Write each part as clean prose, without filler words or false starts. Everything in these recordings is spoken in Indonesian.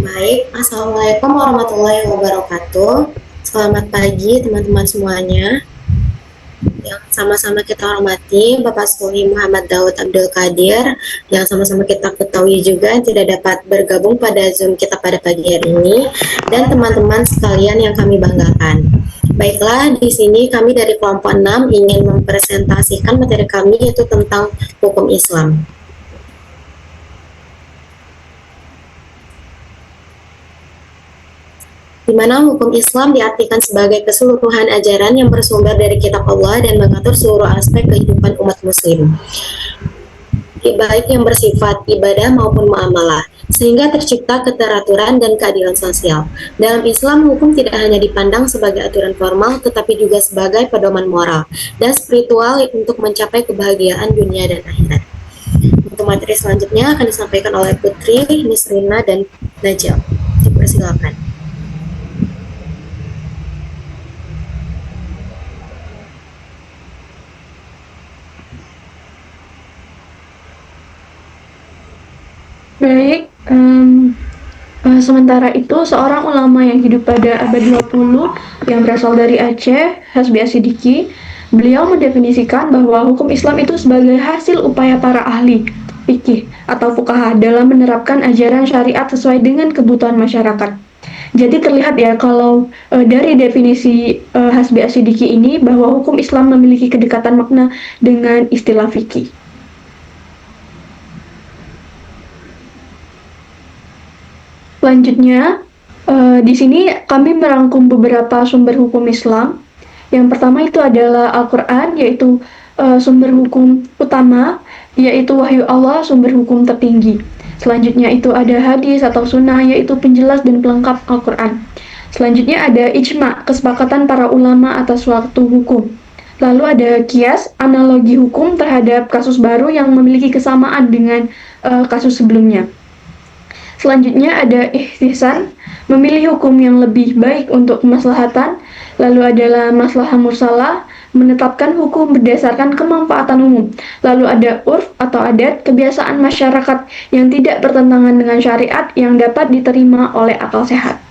Baik, Assalamualaikum warahmatullahi wabarakatuh. Selamat pagi teman-teman semuanya. Yang sama-sama kita hormati Bapak Suli Muhammad Daud Abdul Qadir, yang sama-sama kita ketahui juga tidak dapat bergabung pada Zoom kita pada pagi hari ini, dan teman-teman sekalian yang kami banggakan. Baiklah, di sini kami dari kelompok 6 ingin mempresentasikan materi kami yaitu tentang hukum Islam. Di mana hukum Islam diartikan sebagai keseluruhan ajaran yang bersumber dari kitab Allah dan mengatur seluruh aspek kehidupan umat muslim, baik yang bersifat ibadah maupun muamalah, sehingga tercipta keteraturan dan keadilan sosial. Dalam Islam, hukum tidak hanya dipandang sebagai aturan formal, tetapi juga sebagai pedoman moral dan spiritual untuk mencapai kebahagiaan dunia dan akhirat. Untuk materi selanjutnya akan disampaikan oleh Putri, Nisrina, dan Najal. Dipersilakan. Baik, sementara itu seorang ulama yang hidup pada abad 20 yang berasal dari Aceh, Hasbi Asidiki, beliau mendefinisikan bahwa hukum Islam itu sebagai hasil upaya para ahli fikih atau fuqaha dalam menerapkan ajaran syariat sesuai dengan kebutuhan masyarakat. Jadi terlihat ya kalau dari definisi Hasbi Asidiki ini bahwa hukum Islam memiliki kedekatan makna dengan istilah fikih. Selanjutnya, di sini kami merangkum beberapa sumber hukum Islam. Yang pertama itu adalah Al-Quran, yaitu sumber hukum utama, yaitu wahyu Allah, sumber hukum tertinggi. Selanjutnya itu ada hadis atau sunnah, yaitu penjelas dan pelengkap Al-Quran. Selanjutnya ada ijma, kesepakatan para ulama atas suatu hukum. Lalu ada kias, analogi hukum terhadap kasus baru yang memiliki kesamaan dengan kasus sebelumnya. Selanjutnya ada ihtisan, memilih hukum yang lebih baik untuk kemaslahatan. Lalu adalah maslahah mursalah, menetapkan hukum berdasarkan kemanfaatan umum. Lalu ada urf atau adat, kebiasaan masyarakat yang tidak bertentangan dengan syariat yang dapat diterima oleh akal sehat.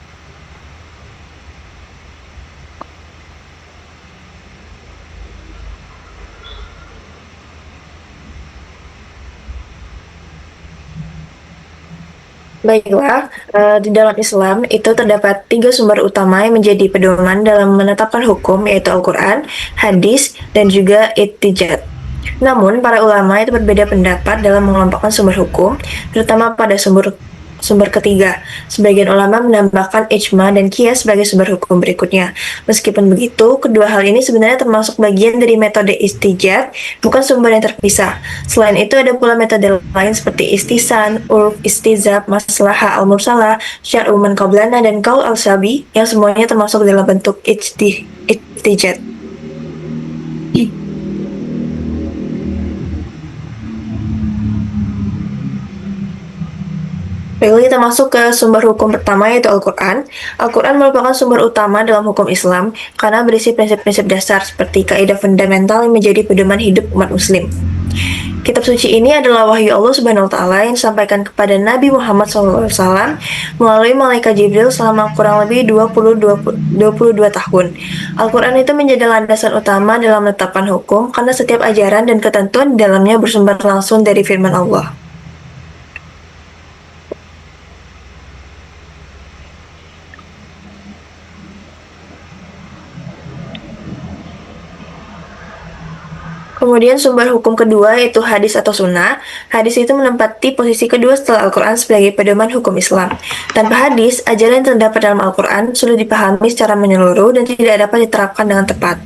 Baiklah, di dalam Islam itu terdapat 3 sumber utama yang menjadi pedoman dalam menetapkan hukum, yaitu Al-Quran, hadis, dan juga ittijad. Namun, para ulama itu berbeda pendapat dalam mengelompokkan sumber hukum, terutama pada sumber ketiga. Sebagian ulama menambahkan ijma dan qiyas sebagai sumber hukum berikutnya. Meskipun begitu, kedua hal ini sebenarnya termasuk bagian dari metode istijad, bukan sumber yang terpisah. Selain itu, ada pula metode lain seperti istisan, urf, istizab, maslahah al-mursalah, syar'u man qablana, dan qaul al-sabi, yang semuanya termasuk dalam bentuk istijad. Baiklah, kita masuk ke sumber hukum pertama, yaitu Al-Quran. Al-Quran merupakan sumber utama dalam hukum Islam karena berisi prinsip-prinsip dasar seperti kaidah fundamental yang menjadi pedoman hidup umat muslim. Kitab suci ini adalah wahyu Allah Subhanahu wa Ta'ala yang disampaikan kepada Nabi Muhammad SAW melalui malaikat Jibril selama kurang lebih 22 tahun. Al-Quran itu menjadi landasan utama dalam menetapkan hukum karena setiap ajaran dan ketentuan di dalamnya bersumber langsung dari firman Allah. Kemudian sumber hukum kedua yaitu hadis atau sunnah. Hadis itu menempati posisi kedua setelah Al-Quran sebagai pedoman hukum Islam. Tanpa hadis, ajaran yang terdapat dalam Al-Quran sulit dipahami secara menyeluruh dan tidak dapat diterapkan dengan tepat.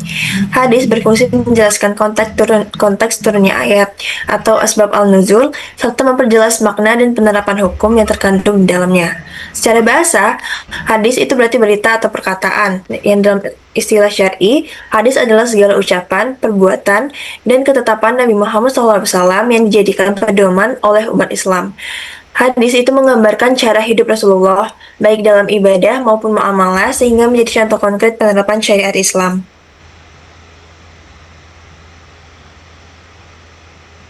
Hadis berfungsi menjelaskan konteks turunnya ayat atau asbab al-nuzul, serta memperjelas makna dan penerapan hukum yang terkandung di dalamnya. Secara bahasa, hadis itu berarti berita atau perkataan, yang dalam istilah syar'i, hadis adalah segala ucapan, perbuatan, dan ketetapan Nabi Muhammad SAW yang dijadikan pedoman oleh umat Islam. Hadis itu menggambarkan cara hidup Rasulullah, baik dalam ibadah maupun muamalah, sehingga menjadi contoh konkret penerapan syariat Islam.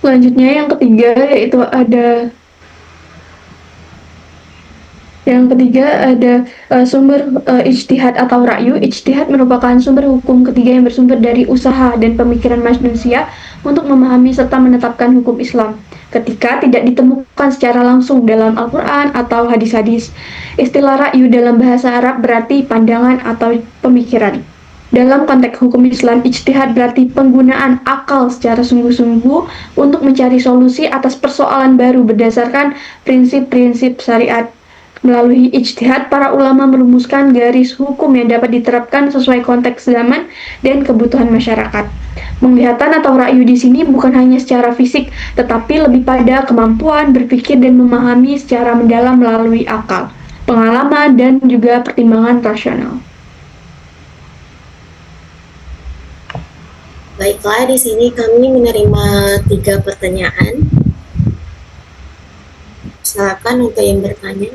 Selanjutnya yang ketiga yaitu ada Yang ketiga ada sumber ijtihad atau ra'yu. Ijtihad merupakan sumber hukum ketiga yang bersumber dari usaha dan pemikiran manusia untuk memahami serta menetapkan hukum Islam ketika tidak ditemukan secara langsung dalam Al-Quran atau hadis-hadis. Istilah ra'yu dalam bahasa Arab berarti pandangan atau pemikiran. Dalam konteks hukum Islam, ijtihad berarti penggunaan akal secara sungguh-sungguh untuk mencari solusi atas persoalan baru berdasarkan prinsip-prinsip syariat. Melalui ijtihad, para ulama merumuskan garis hukum yang dapat diterapkan sesuai konteks zaman dan kebutuhan masyarakat. Penglihatan atau ra'yu di sini bukan hanya secara fisik, tetapi lebih pada kemampuan berpikir dan memahami secara mendalam melalui akal, pengalaman, dan juga pertimbangan rasional. Baiklah, di sini kami menerima 3 pertanyaan. Silakan untuk yang bertanya.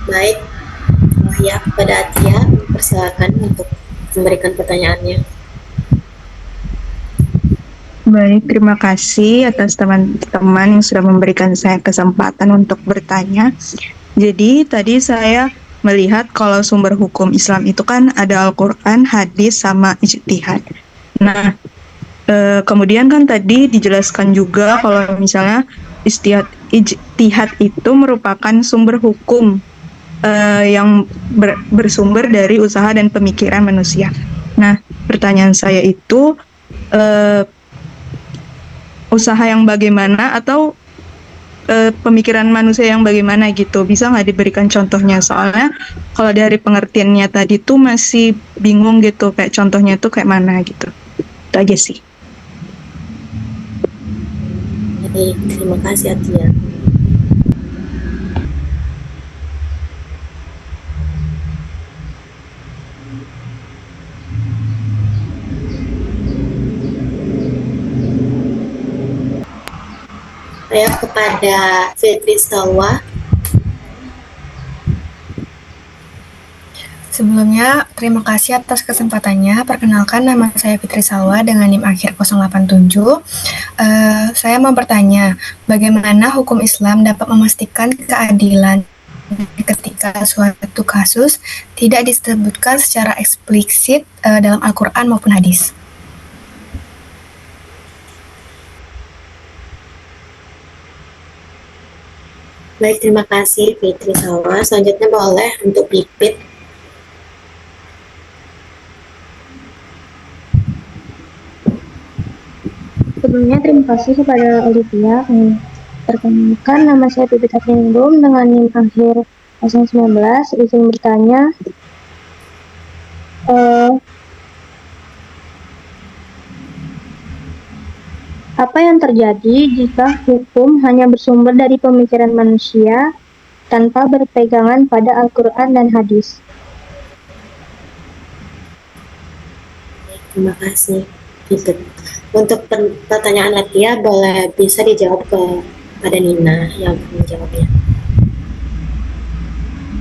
Baik, ya kepada Atia, persilakan untuk memberikan pertanyaannya. Baik, terima kasih atas teman-teman yang sudah memberikan saya kesempatan untuk bertanya. Jadi tadi saya melihat kalau sumber hukum Islam itu kan ada Al-Quran, hadis, sama ijtihad. Nah, kemudian kan tadi dijelaskan juga kalau misalnya ijtihad itu merupakan sumber hukum yang bersumber dari usaha dan pemikiran manusia. Nah, pertanyaan saya itu usaha yang bagaimana atau pemikiran manusia yang bagaimana gitu, bisa nggak diberikan contohnya? Soalnya kalau dari pengertiannya tadi tuh masih bingung gitu, kayak contohnya tuh kayak mana gitu. Itu aja sih. Baik, terima kasih Atia. Saya kepada Fitri Salwa. Sebelumnya, terima kasih atas kesempatannya. Perkenalkan, nama saya Fitri Salwa dengan NIM akhir 087. Saya mau bertanya, bagaimana hukum Islam dapat memastikan keadilan ketika suatu kasus tidak disebutkan secara eksplisit dalam Al-Quran maupun hadis? Baik, terima kasih Fitri Salwa. Selanjutnya boleh untuk Pipit. Sebelumnya terima kasih kepada Olivia. Perkenalkan, nama saya Pipit Hafningrum dengan NIM akhir 019. Izin bertanya, apa yang terjadi jika hukum hanya bersumber dari pemikiran manusia tanpa berpegangan pada Al-Quran dan hadis? Terima kasih Pipit. Untuk pertanyaan Atia, boleh bisa dijawab pada Nina yang menjawabnya.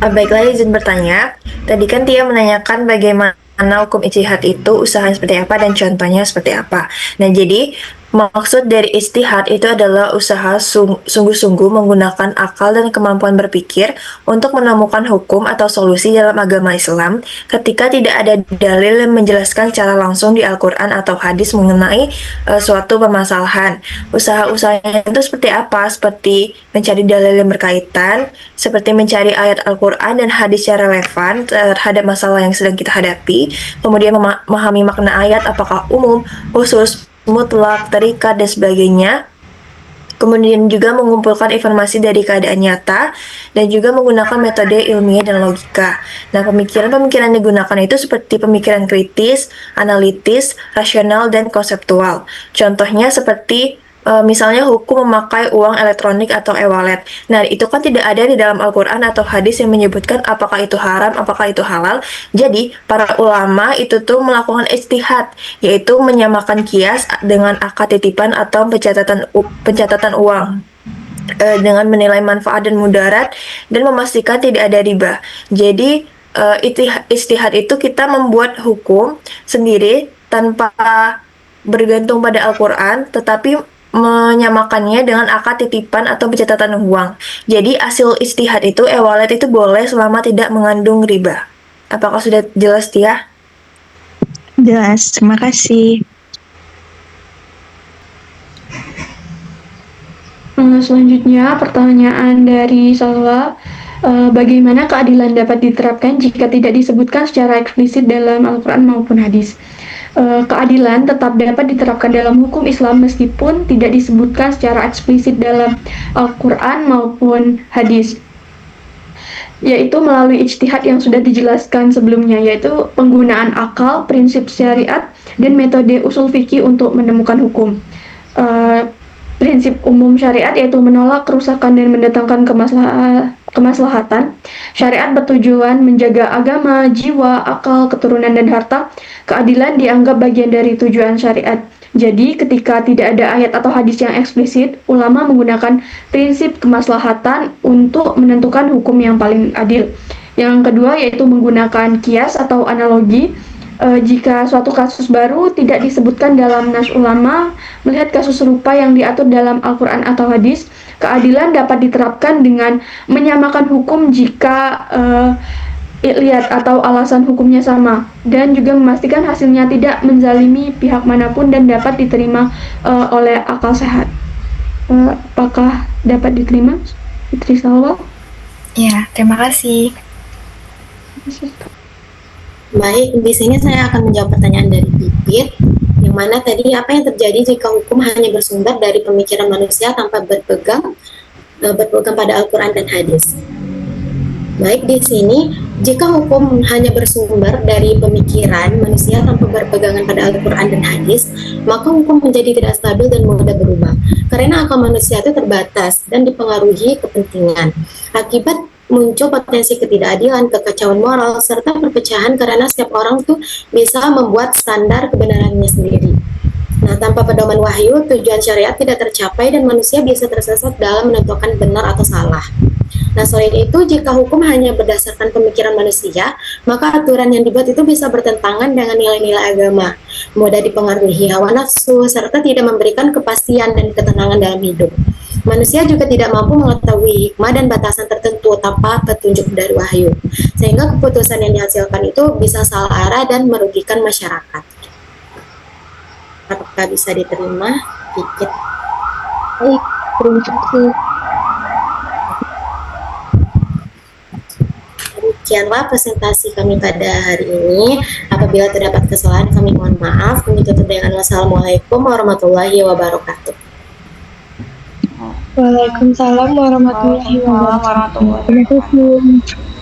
Baiklah, izin bertanya. Tadi kan Tia menanyakan bagaimana hukum ijtihad itu usahanya seperti apa dan contohnya seperti apa. Nah, jadi maksud dari ijtihad itu adalah usaha sungguh-sungguh menggunakan akal dan kemampuan berpikir untuk menemukan hukum atau solusi dalam agama Islam ketika tidak ada dalil yang menjelaskan secara langsung di Al-Quran atau hadis mengenai suatu permasalahan. Usaha-usahanya itu seperti apa? Seperti mencari dalil yang berkaitan, seperti mencari ayat Al-Quran dan hadis secara relevan terhadap masalah yang sedang kita hadapi, kemudian memahami makna ayat apakah umum, khusus, mutlak, terikat, dan sebagainya. Kemudian juga mengumpulkan informasi dari keadaan nyata dan juga menggunakan metode ilmiah dan logika. Nah, pemikiran-pemikiran yang digunakan itu seperti pemikiran kritis, analitis, rasional, dan konseptual. Contohnya seperti misalnya hukum memakai uang elektronik atau e-wallet. Nah, itu kan tidak ada di dalam Al-Quran atau hadis yang menyebutkan apakah itu haram, apakah itu halal. Jadi, para ulama itu tuh melakukan ijtihad, yaitu menyamakan kias dengan akad titipan atau pencatatan uang. dengan menilai manfaat dan mudarat dan memastikan tidak ada riba. Jadi istihad itu kita membuat hukum sendiri tanpa bergantung pada Al-Quran, tetapi menyamakannya dengan akad titipan atau pencatatan uang. Jadi hasil istihad itu e-wallet itu boleh selama tidak mengandung riba. Apakah sudah jelas, Tia? Jelas, terima kasih. Selanjutnya pertanyaan dari Salwa, bagaimana keadilan dapat diterapkan jika tidak disebutkan secara eksplisit dalam Al-Quran maupun hadis? Keadilan tetap dapat diterapkan dalam hukum Islam meskipun tidak disebutkan secara eksplisit dalam Al-Quran maupun hadis, yaitu melalui ijtihad yang sudah dijelaskan sebelumnya, yaitu penggunaan akal, prinsip syariat, dan metode usul fikih untuk menemukan hukum. Prinsip umum syariat yaitu menolak kerusakan dan mendatangkan kemaslahatan. Syariat bertujuan menjaga agama, jiwa, akal, keturunan, dan harta. Keadilan dianggap bagian dari tujuan syariat. Jadi, ketika tidak ada ayat atau hadis yang eksplisit, ulama menggunakan prinsip kemaslahatan untuk menentukan hukum yang paling adil. Yang kedua yaitu menggunakan kias atau analogi. Jika suatu kasus baru tidak disebutkan dalam nas ulama, melihat kasus serupa yang diatur dalam Al-Quran atau hadis, keadilan dapat diterapkan dengan menyamakan hukum jika lihat atau alasan hukumnya sama, dan juga memastikan hasilnya tidak menzalimi pihak manapun dan dapat diterima oleh akal sehat. Apakah dapat diterima, Fitri Salwa? Ya, terima kasih. Baik, di sini saya akan menjawab pertanyaan dari Pipit, yang mana tadi apa yang terjadi jika hukum hanya bersumber dari pemikiran manusia tanpa berpegang pada Al-Quran dan hadis. Baik, di sini jika hukum hanya bersumber dari pemikiran manusia tanpa berpegangan pada Al-Quran dan hadis, maka hukum menjadi tidak stabil dan mudah berubah. Karena akal manusia itu terbatas dan dipengaruhi kepentingan. Akibat muncul potensi ketidakadilan, kekacauan moral, serta perpecahan karena setiap orang tuh bisa membuat standar kebenarannya sendiri. Nah, tanpa pedoman wahyu, tujuan syariat tidak tercapai dan manusia bisa tersesat dalam menentukan benar atau salah. Nah, selain itu, jika hukum hanya berdasarkan pemikiran manusia, maka aturan yang dibuat itu bisa bertentangan dengan nilai-nilai agama, mudah dipengaruhi hawa nafsu, serta tidak memberikan kepastian dan ketenangan dalam hidup. Manusia juga tidak mampu mengetahui hikmah dan batasan tertentu tanpa petunjuk dari wahyu, sehingga keputusan yang dihasilkan itu bisa salah arah dan merugikan masyarakat. Apakah bisa diterima? Dikit. Baik, terima kasih. Demikianlah presentasi kami pada hari ini. Apabila terdapat kesalahan, kami mohon maaf. Kami tutup dengan wassalamualaikum warahmatullahi wabarakatuh. Waalaikumsalam warahmatullahi wabarakatuh. Terima kasih.